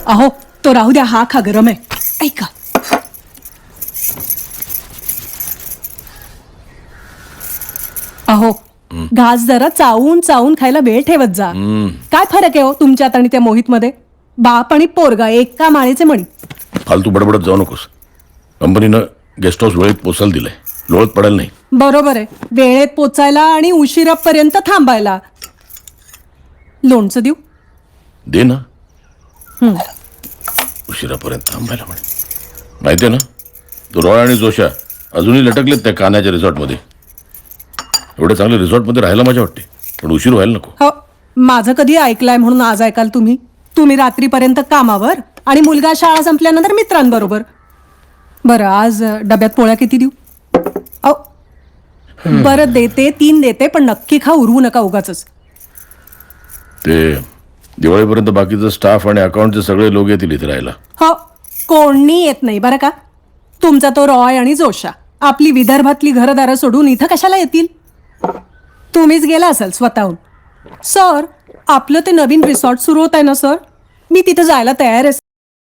अहो तो राहू द्या, हा खा, गरम आहे. ऐका. अहो घास जरा चावून चावून खायला वेळ ठेवत जा. काय फरक आहे हो तुमच्यात आणि त्या मोहित मध्ये? बाप आणि पोरगा एका माळेचे मणी. फालतू बडबडत जाऊ नकोस. कंपनीनं गेस्ट हाऊस वेळेत पोचायला दिलंय, लोळत पडायला नाही. बरोबर आहे, वेळेत पोचायला आणि उशिरापर्यंत थांबायला. लोणचं देऊ? दे ना. उशिरापर्यंत थांबायला म्हणे. माहितीये ना, तो रॉय आणि जोशा अजूनही लटकलेत त्या कान्याच्या रिसॉर्टमध्ये. एवढ्या चांगल्या रिसॉर्टमध्ये राहायला मजा वाटते, पण उशीर व्हायला नको. हो, माझं कधी ऐकलंय म्हणून आज ऐकाल तुम्ही? तुम्ही रात्रीपर्यंत कामावर आणि मुलगा शाळा संपल्यानंतर मित्रांबरोबर. बरं, आज डब्यात पोळ्या किती देऊ? बरं देते, 3 देते, पण नक्की खा, उरवू नका उगाच. ते दिवाळीपर्यंत बाकीचं स्टाफ आणि अकाउंटचे सगळे लोक येतील इथे राहायला. हो, कोणी येत नाही बरं का. तुमचा तो रॉय आणि जोशा आपली विदर्भातली घरदारं सोडून इथं कशाला येतील? तुम्हीच गेला असाल स्वतःहून. सर, आपलं ते नवीन रिसॉर्ट सुरू होत आहे ना सर, मी तिथं जायला तयार आहे.